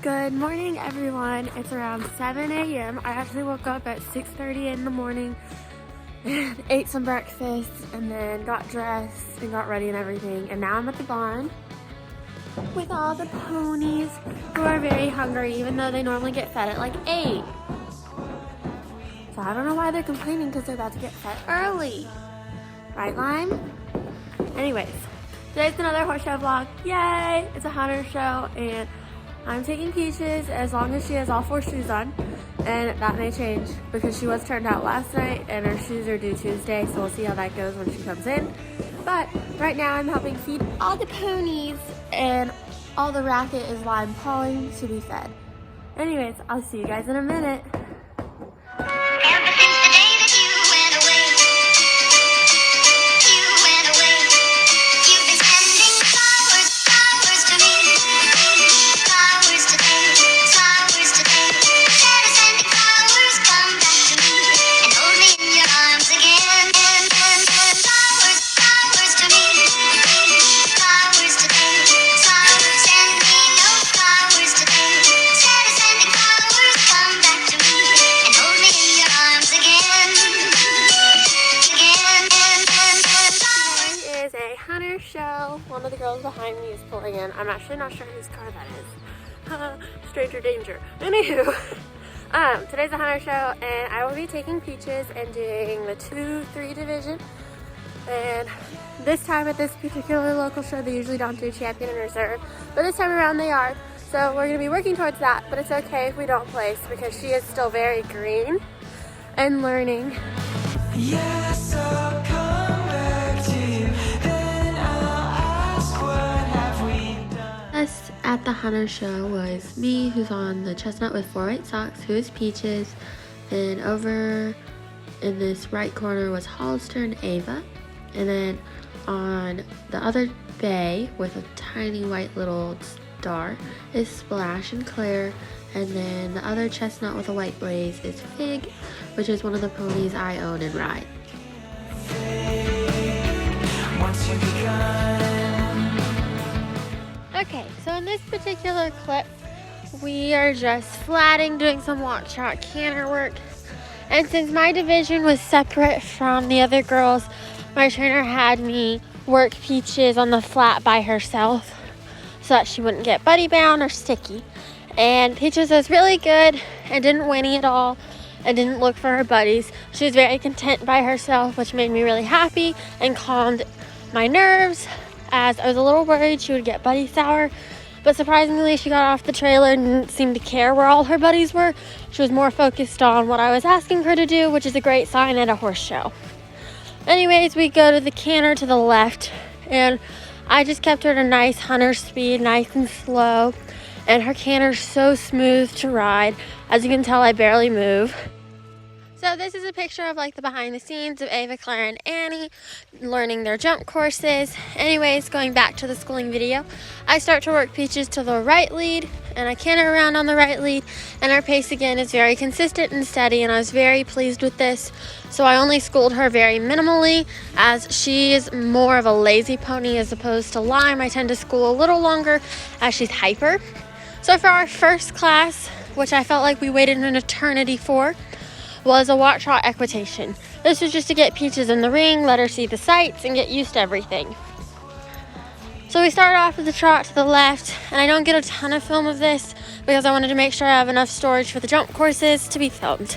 Good morning, everyone. It's around 7 a.m. I actually woke up at 6:30 in the morning and ate some breakfast and then got dressed and got ready and everything. And now I'm at the barn with all the ponies who are very hungry, even though they normally get fed at like 8. So I don't know why they're complaining because they're about to get fed early. Right, Lime? Anyways, today's another horse show vlog. Yay! It's a hunter show and I'm taking Peaches as long as she has all 4 shoes on, and that may change because she was turned out last night and her shoes are due Tuesday, so we'll see how that goes when she comes in. But right now I'm helping feed all the ponies and all the racket is Lime pawing to be fed. Anyways, I'll see you guys in a minute. Show. One of the girls behind me is pulling in. I'm actually not sure whose car that is. Stranger danger. Anywho, today's a hunter show and I will be taking Peaches and doing the 2-3 division. And this time at this particular local show, they usually don't do champion and reserve, but this time around they are. So we're going to be working towards that, but it's okay if we don't place because she is still very green and learning. Yes, I'll come back to you. Us at the hunter show was me, who's on the Chestnut with 4 white socks, who is Peaches, and over in this right corner was Hollister and Ava, and then on the other bay with a tiny white little star is Splash and Claire, and then the other Chestnut with a white blaze is Fig, which is one of the ponies I own and ride. Okay, so in this particular clip, we are just flatting, doing some walk trot canter work. And since my division was separate from the other girls, my trainer had me work Peaches on the flat by herself so that she wouldn't get buddy bound or sticky. And Peaches was really good and didn't whinny at all and didn't look for her buddies. She was very content by herself, which made me really happy and calmed my nerves, as I was a little worried she would get buddy sour, but surprisingly she got off the trailer and didn't seem to care where all her buddies were. She was more focused on what I was asking her to do, which is a great sign at a horse show. Anyways, we go to the canter to the left, and I just kept her at a nice hunter speed, nice and slow, and her canter's so smooth to ride. As you can tell, I barely move. So this is a picture of like the behind the scenes of Ava, Claire, and Annie learning their jump courses. Anyways, going back to the schooling video, I start to work Peaches to the right lead and I canter around on the right lead, and our pace again is very consistent and steady, and I was very pleased with this. So I only schooled her very minimally, as she is more of a lazy pony as opposed to Lime. I tend to school a little longer as she's hyper. So for our first class, which I felt like we waited an eternity for, was a walk trot equitation. This was just to get Peaches in the ring, let her see the sights, and get used to everything. So we started off with the trot to the left, and I don't get a ton of film of this because I wanted to make sure I have enough storage for the jump courses to be filmed.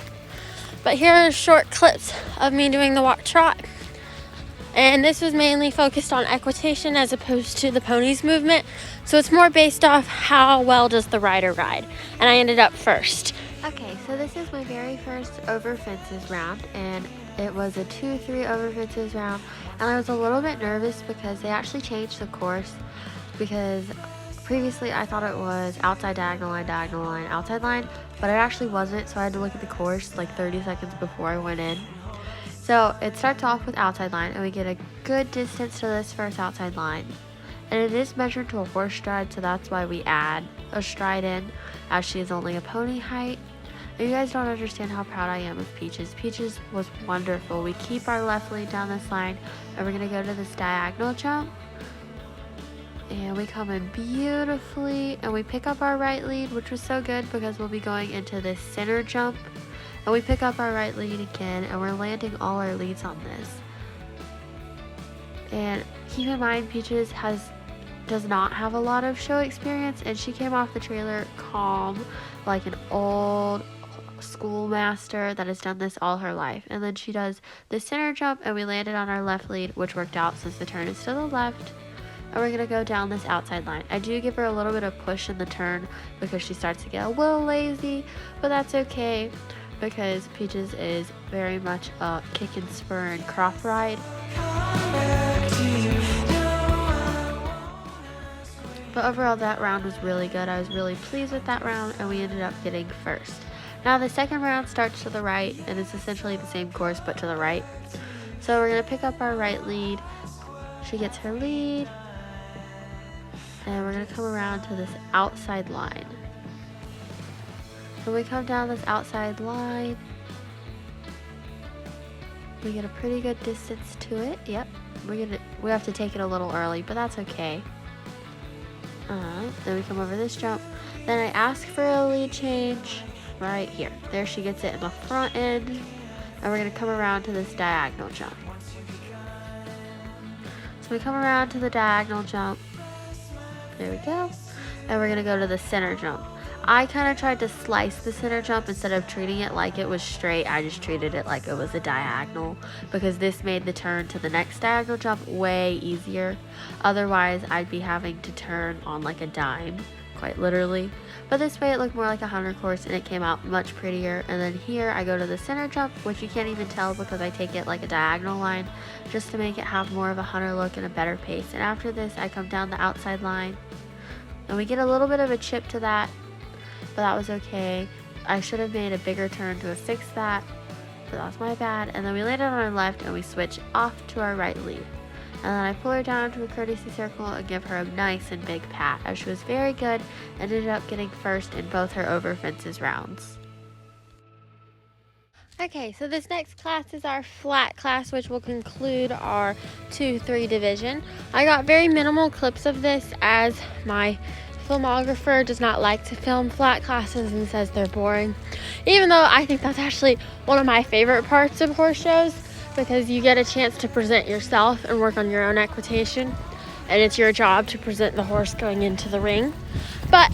But here are short clips of me doing the walk trot. And this was mainly focused on equitation as opposed to the pony's movement. So it's more based off how well does the rider ride. And I ended up first. Okay, so this is my very first over fences round, and it was a 2-3 over fences round, and I was a little bit nervous because they actually changed the course, because previously I thought it was outside diagonal line, outside line, but it actually wasn't, so I had to look at the course like 30 seconds before I went in. So it starts off with outside line, and we get a good distance to this first outside line. And it is measured to a horse stride, so that's why we add a stride in, as she is only a pony height. And you guys don't understand how proud I am of Peaches. Peaches was wonderful. We keep our left lead down this line, and we're going to go to this diagonal jump. And we come in beautifully, and we pick up our right lead, which was so good because we'll be going into this center jump. And we pick up our right lead again, and we're landing all our leads on this. And keep in mind, Peaches does not have a lot of show experience, and she came off the trailer calm, like an old schoolmaster that has done this all her life. And then she does the center jump, and we landed on our left lead, which worked out since the turn is to the left. And we're gonna go down this outside line. I do give her a little bit of push in the turn because she starts to get a little lazy, but that's okay because Peaches is very much a kick and spur and crop ride. But overall, that round was really good. I was really pleased with that round, and we ended up getting first. Now the second round starts to the right, and it's essentially the same course but to the right. So we're gonna pick up our right lead. She gets her lead, and we're gonna come around to this outside line. When we come down this outside line, we get a pretty good distance to it. Yep, we have to take it a little early, but that's okay. Then we come over this jump. Then I ask for a lead change right here. There she gets it in the front end, and we're gonna come around to this diagonal jump. So we come around to the diagonal jump. There we go. And we're gonna go to the center jump. I kind of tried to slice the center jump instead of treating it like it was straight. I just treated it like it was a diagonal because this made the turn to the next diagonal jump way easier. Otherwise, I'd be having to turn on like a dime, quite literally. But this way it looked more like a hunter course, and it came out much prettier. And then here I go to the center jump, which you can't even tell because I take it like a diagonal line just to make it have more of a hunter look and a better pace. And after this, I come down the outside line, and we get a little bit of a chip to that, but that was okay. I should have made a bigger turn to have fixed that, but that was my bad. And then we landed on our left, and we switch off to our right lead. And then I pull her down to a courtesy circle and give her a nice and big pat, as she was very good and ended up getting first in both her over fences rounds. Okay, so this next class is our flat class, which will conclude our 2-3 division. I got very minimal clips of this as my filmographer does not like to film flat classes and says they're boring, even though I think that's actually one of my favorite parts of horse shows because you get a chance to present yourself and work on your own equitation, and it's your job to present the horse going into the ring. But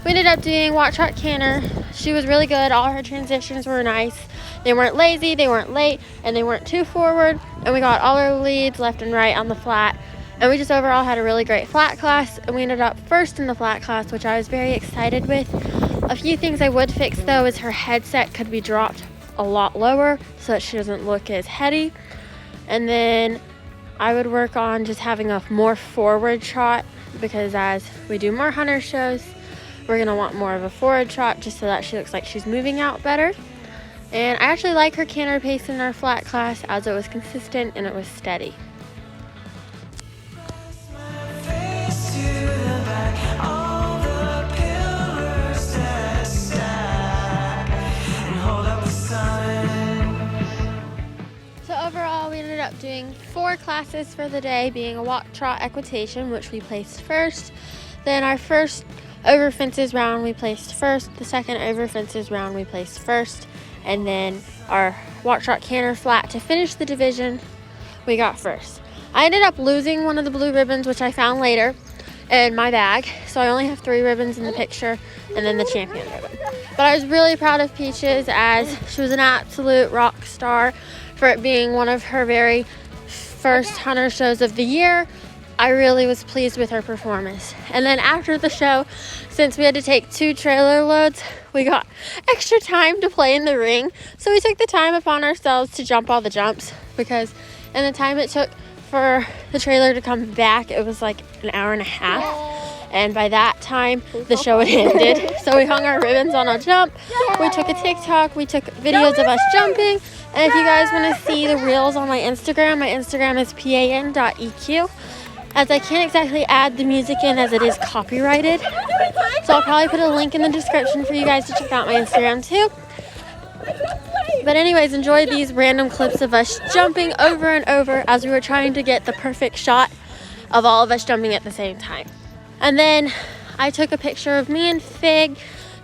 we ended up doing walk, trot, canter. She was really good. All her transitions were nice. They weren't lazy, they weren't late, and they weren't too forward, and we got all our leads left and right on the flat. And we just overall had a really great flat class, and we ended up first in the flat class, which I was very excited with. A few things I would fix though is her headset could be dropped a lot lower so that she doesn't look as heady. And then I would work on just having a more forward trot, because as we do more hunter shows, we're gonna want more of a forward trot just so that she looks like she's moving out better. And I actually like her canter pace in our flat class as it was consistent and it was steady. Overall, we ended up doing 4 classes for the day, being a walk, trot, equitation, which we placed first. Then our first over fences round, we placed first. The second over fences round, we placed first. And then our walk, trot, canter, flat to finish the division, we got first. I ended up losing one of the blue ribbons, which I found later in my bag. So I only have 3 ribbons in the picture and then the champion ribbon. But I was really proud of Peaches as she was an absolute rock star. For it being one of her very first hunter shows of the year, I really was pleased with her performance. And then after the show, since we had to take 2 trailer loads, we got extra time to play in the ring. So we took the time upon ourselves to jump all the jumps, because in the time it took for the trailer to come back, it was like an hour and a half. And by that time, the show had ended. So we hung our ribbons on a jump. We took a TikTok. We took videos of us jumping. And if you guys want to see the reels on my Instagram is pan.eq. As I can't exactly add the music in as it is copyrighted. So I'll probably put a link in the description for you guys to check out my Instagram too. But anyways, enjoy these random clips of us jumping over and over as we were trying to get the perfect shot. of all of us jumping at the same time. And then I took a picture of me and Fig,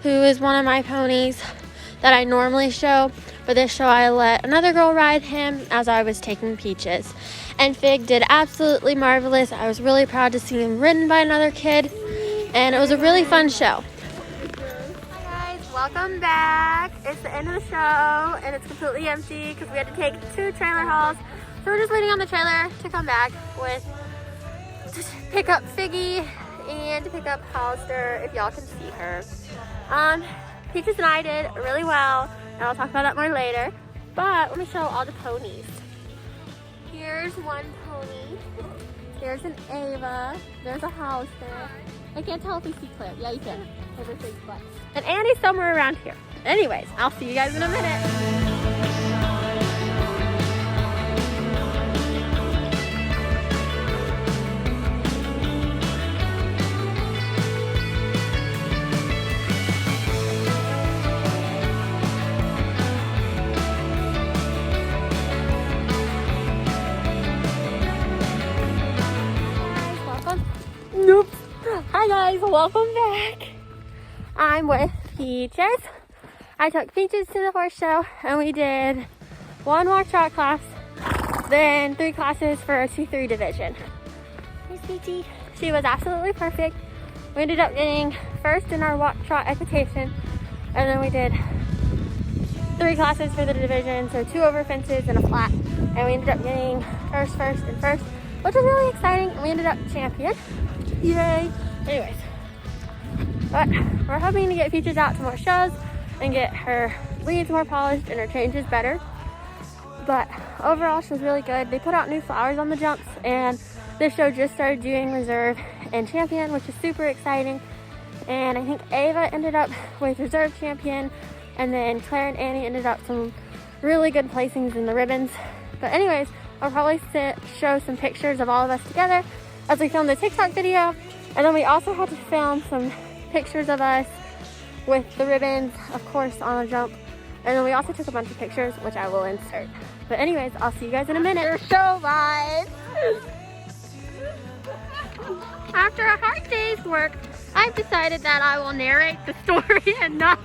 who is one of my ponies that I normally show. For this show, I let another girl ride him as I was taking Peaches. And Fig did absolutely marvelous. I was really proud to see him ridden by another kid. And it was a really fun show. Hi guys, welcome back. It's the end of the show and it's completely empty because we had to take 2 trailer hauls. So we're just waiting on the trailer to come back with to pick up Figgy and to pick up Hollister if y'all can see her. Peaches and I did really well and I'll talk about that more later. But let me show all the ponies. Here's one pony. There's an Ava. There's a Hollister. I can't tell if you see Claire. Yeah, you can. Over 3 spots. And Annie's somewhere around here. Anyways, I'll see you guys in a minute. Nope. Hi guys, welcome back. I'm with Peaches. I took Peaches to the horse show and we did 1 walk-trot class, then 3 classes for a 2-3 division. Here's Peachy. She was absolutely perfect. We ended up getting first in our walk-trot equitation, and then we did 3 classes for the division, so 2 over fences and a flat, and we ended up getting first, and first, which was really exciting, and we ended up champion. Yay! Anyways, but we're hoping to get Peaches out to more shows and get her leads more polished and her changes better. But overall, she was really good. They put out new flowers on the jumps, and this show just started doing reserve and champion, which is super exciting. And I think Ava ended up with reserve champion, and then Claire and Annie ended up some really good placings in the ribbons. But anyways, I'll probably show some pictures of all of us together as we filmed the TikTok video, and then we also had to film some pictures of us with the ribbons, of course, on a jump, and then we also took a bunch of pictures, which I will insert. But anyways, I'll see you guys in a minute. Your show vibes. After a hard day's work, I've decided that I will narrate the story and not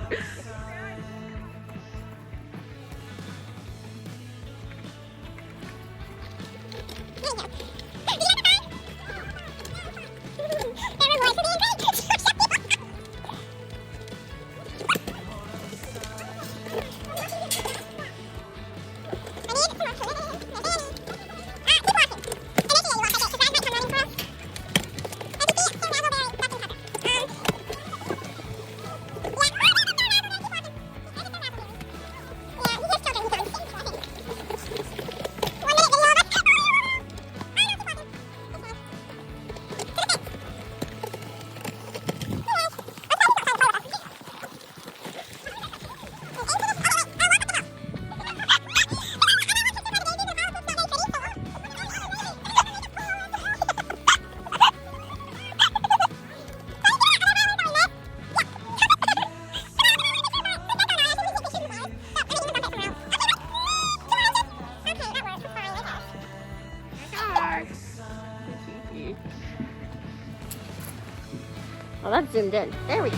well, that's zoomed in. There we go.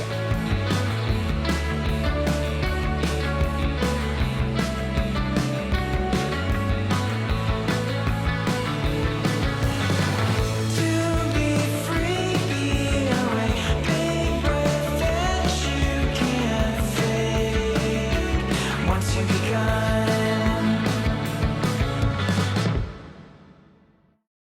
Once you become